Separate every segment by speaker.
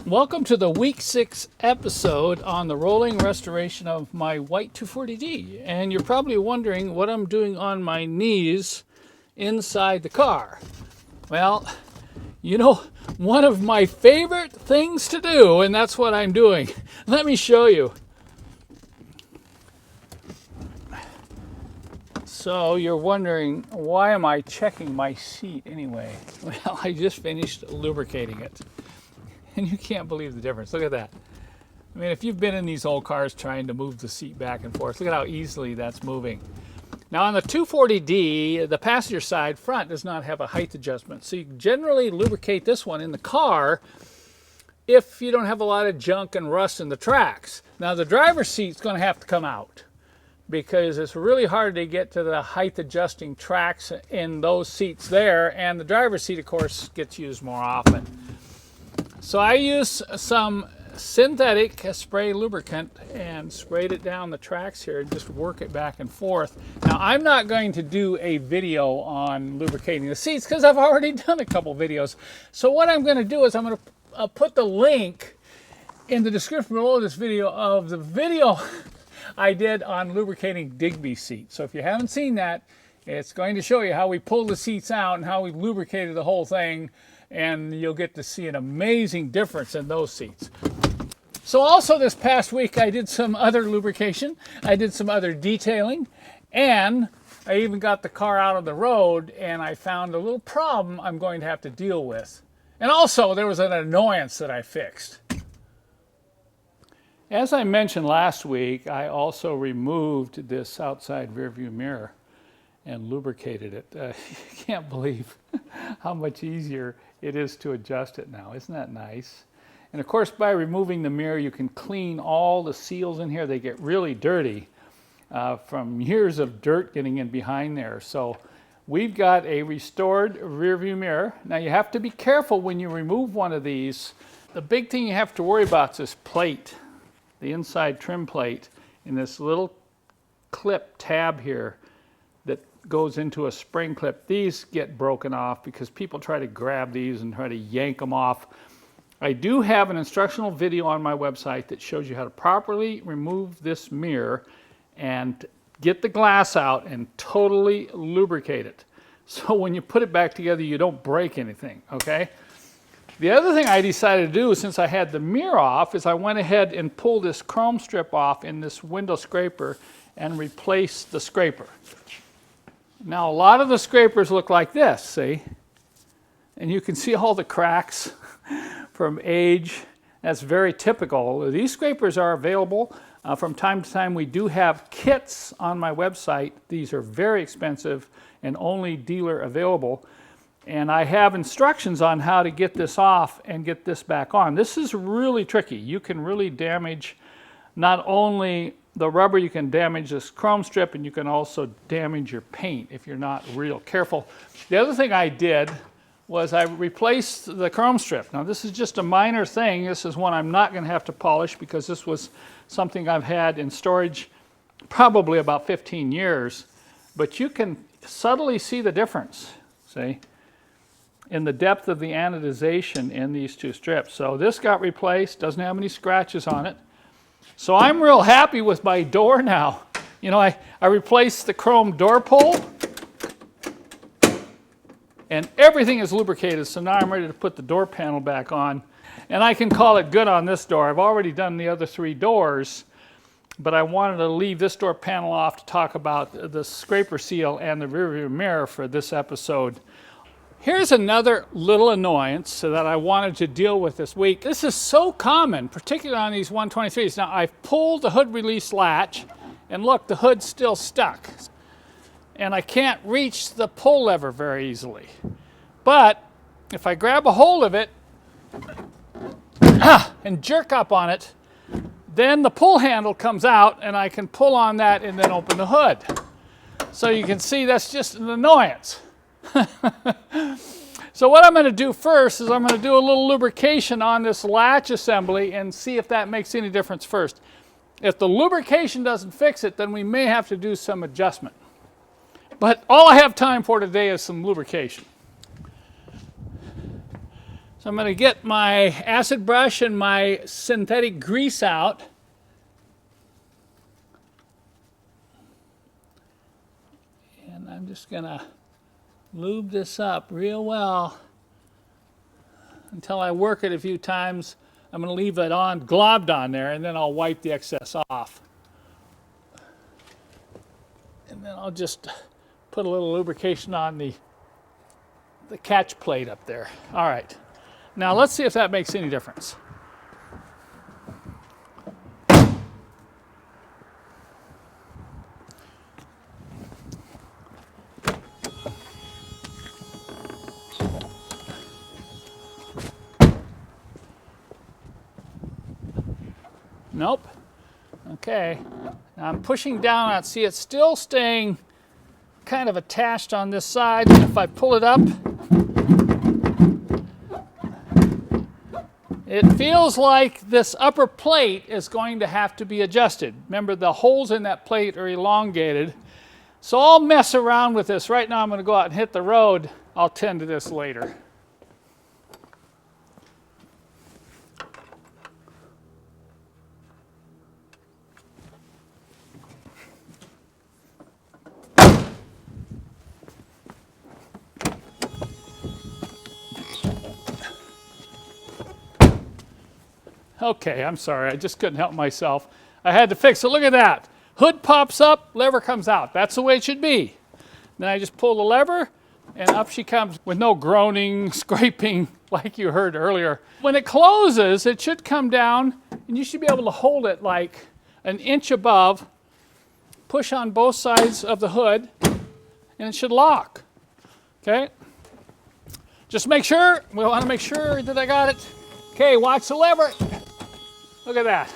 Speaker 1: Welcome to the week 6 episode on the rolling restoration of my white 240D. And you're probably wondering what I'm doing on my knees inside the car. Well, you know, one of my favorite things to do, and that's what I'm doing. Let me show you. So you're wondering, why am I checking my seat anyway? Well, I just finished lubricating it. And you can't believe the difference. Look at that. I mean, if you've been in these old cars trying to move the seat back and forth, look at how easily that's moving. Now on the 240D, the passenger side front does not have a height adjustment. So you generally lubricate this one in the car if you don't have a lot of junk and rust in the tracks. Now the driver's seat's going to have to come out because it's really hard to get to the height adjusting tracks in those seats there. And the driver's seat, of course, gets used more often. So I use some synthetic spray lubricant and sprayed it down the tracks here and just work it back and forth. Now I'm not going to do a video on lubricating the seats because I've already done a couple videos. So what I'm going to do is I'm going to put the link in the description below this video of the video I did on lubricating Digby seats. So if you haven't seen that, it's going to show you how we pulled the seats out and how we lubricated the whole thing. And you'll get to see an amazing difference in those seats. So also this past week I did some other lubrication, I did some other detailing, and I even got the car out on the road and I found a little problem I'm going to have to deal with. And also there was an annoyance that I fixed. As I mentioned last week, I also removed this outside rear view mirror and lubricated it. You can't believe how much easier it is to adjust it now. Isn't that nice? And of course, by removing the mirror, you can clean all the seals in here. They get really dirty from years of dirt getting in behind there. So we've got a restored rear view mirror. Now you have to be careful when you remove one of these. The big thing you have to worry about is this plate, the inside trim plate, in this little clip tab here that goes into a spring clip. These get broken off because people try to grab these and try to yank them off. I do have an instructional video on my website that shows you how to properly remove this mirror and get the glass out and totally lubricate it. So when you put it back together, you don't break anything, okay? The other thing I decided to do, since I had the mirror off, is I went ahead and pulled this chrome strip off in this window scraper and replaced the scraper. Now a lot of the scrapers look like this, see? And you can see all the cracks from age. That's very typical. These scrapers are available. From time to time we do have kits on my website. These are very expensive and only dealer available. And I have instructions on how to get this off and get this back on. This is really tricky. You can really damage not only the rubber, you can damage this chrome strip, and you can also damage your paint if you're not real careful. The other thing I did was I replaced the chrome strip. Now this is just a minor thing. This is one I'm not going to have to polish because this was something I've had in storage probably about 15 years. But you can subtly see the difference, see, in the depth of the anodization in these two strips. So this got replaced, doesn't have any scratches on it. So I'm real happy with my door now. You know, I replaced the chrome door pull and everything is lubricated. So now I'm ready to put the door panel back on and I can call it good on this door. I've already done the other 3 doors, but I wanted to leave this door panel off to talk about the scraper seal and the rear view mirror for this episode. Here's another little annoyance that I wanted to deal with this week. This is so common, particularly on these 123s. Now I've pulled the hood release latch and look, the hood's still stuck. And I can't reach the pull lever very easily. But if I grab a hold of it and jerk up on it, then the pull handle comes out and I can pull on that and then open the hood. So you can see that's just an annoyance. So what I'm going to do first is I'm going to do a little lubrication on this latch assembly and see if that makes any difference first. If the lubrication doesn't fix it, then we may have to do some adjustment. But all I have time for today is some lubrication. So So I'm going to get my acid brush and my synthetic grease out. And I'm just going to lube this up real well until I work it a few times. I'm going to leave it on, globbed on there, and then I'll wipe the excess off. And then I'll just put a little lubrication on the catch plate up there. All right. Now let's see if that makes any difference. Nope. Okay. Now I'm pushing down on it. See, it's still staying kind of attached on this side. And if I pull it up, it feels like this upper plate is going to have to be adjusted. Remember, the holes in that plate are elongated. So I'll mess around with this. Right now I'm going to go out and hit the road. I'll tend to this later. Okay, I'm sorry, I just couldn't help myself. I had to fix it. Look at that. Hood pops up, lever comes out. That's the way it should be. Then I just pull the lever, and up she comes with no groaning, scraping like you heard earlier. When it closes, it should come down, and you should be able to hold it like an inch above, push on both sides of the hood, and it should lock. Okay? Just make sure, we want to make sure that I got it. Okay, watch the lever. Look at that.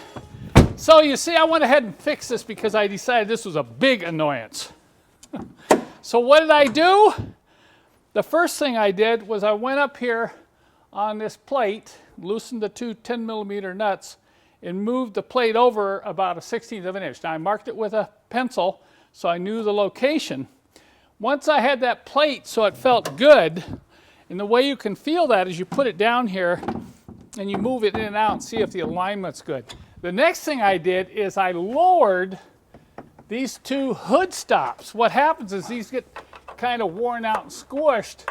Speaker 1: So you see, I went ahead and fixed this because I decided this was a big annoyance. So what did I do? The first thing I did was I went up here on this plate, loosened the two 10mm nuts, and moved the plate over about 1/16 of an inch. Now I marked it with a pencil so I knew the location. Once I had that plate so it felt good, and the way you can feel that is you put it down here and you move it in and out and see if the alignment's good. The next thing I did is I lowered these two hood stops. What happens is these get kind of worn out and squished,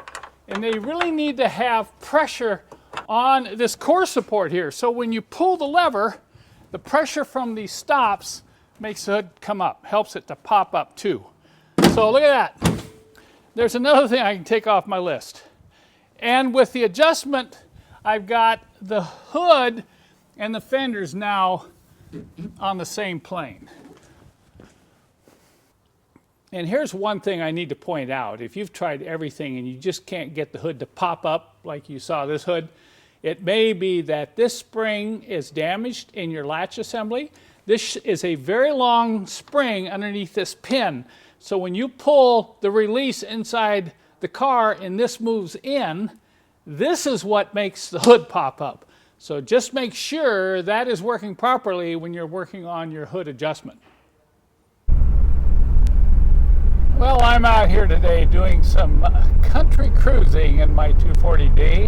Speaker 1: and they really need to have pressure on this core support here. So when you pull the lever, the pressure from these stops makes the hood come up, helps it to pop up too. So look at that. There's another thing I can take off my list. And with the adjustment, I've got the hood and the fenders now on the same plane. And here's one thing I need to point out. If you've tried everything and you just can't get the hood to pop up like you saw this hood, it may be that this spring is damaged in your latch assembly. This is a very long spring underneath this pin. So when you pull the release inside the car and this moves in, this is what makes the hood pop up. So just make sure that is working properly when you're working on your hood adjustment. Well, I'm out here today doing some country cruising in my 240D.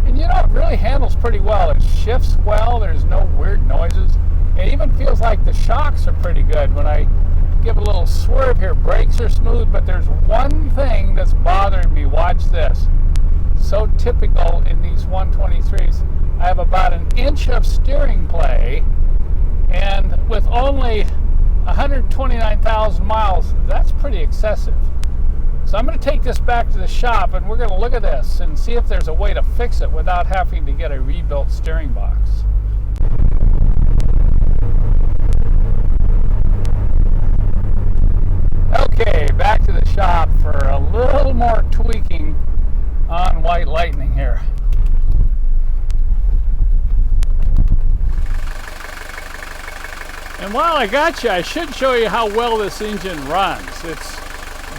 Speaker 1: And you know, it really handles pretty well. It shifts well, there's no weird noises. It even feels like the shocks are pretty good when I give a little swerve here. Brakes are smooth, but there's one thing that's bothering me. Watch this. So typical in these 123s. I have about an inch of steering play, and with only 129,000 miles, that's pretty excessive. So I'm going to take this back to the shop and we're going to look at this and see if there's a way to fix it without having to get a rebuilt steering box. Okay, back to the shop for a little more tweaking on White Lightning here. And while I got you, I should show you how well this engine runs. It's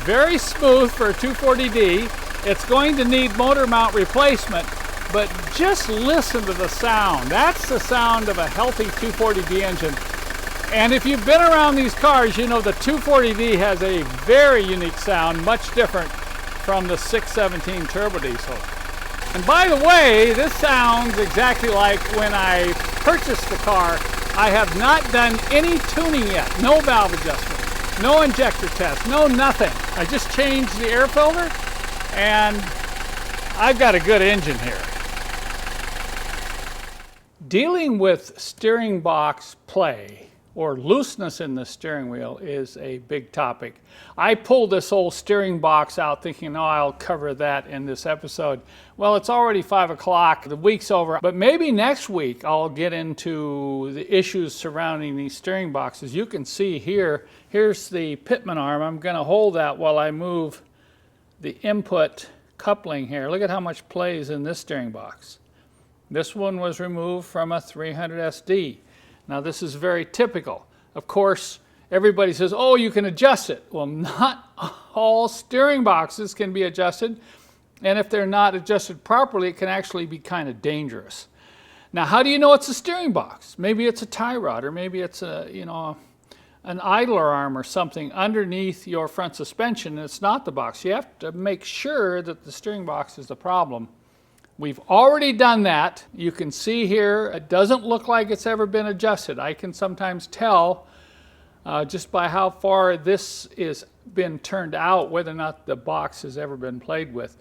Speaker 1: very smooth for a 240D. It's going to need motor mount replacement, but just listen to the sound. That's the sound of a healthy 240D engine. And if you've been around these cars, you know the 240D has a very unique sound, much different from the 617 turbo diesel. And by the way, this sounds exactly like when I purchased the car. I have not done any tuning yet. No valve adjustment, no injector test, no nothing. I just changed the air filter and I've got a good engine here. Dealing with steering box play or looseness in the steering wheel is a big topic. I pulled this old steering box out thinking, oh, I'll cover that in this episode. Well, it's already 5 o'clock, the week's over, but maybe next week I'll get into the issues surrounding these steering boxes. You can see here, here's the pitman arm. I'm gonna hold that while I move the input coupling here. Look at how much play is in this steering box. This one was removed from a 300 SD. Now this is very typical. Of course, everybody says, oh, you can adjust it. Well, not all steering boxes can be adjusted. And if they're not adjusted properly, it can actually be kind of dangerous. Now, how do you know it's a steering box? Maybe it's a tie rod, or maybe it's a, an idler arm or something underneath your front suspension, and it's not the box. You have to make sure that the steering box is the problem. We've already done that. You can see here, it doesn't look like it's ever been adjusted. I can sometimes tell just by how far this is been turned out whether or not the box has ever been played with.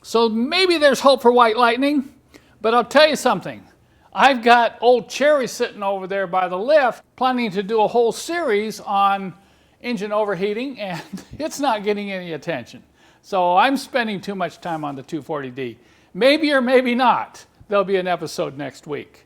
Speaker 1: So maybe there's hope for white lightning, but I'll tell you something. I've got old Cherry sitting over there by the lift planning to do a whole series on engine overheating, and it's not getting any attention. So I'm spending too much time on the 240D. Maybe or maybe not, there'll be an episode next week.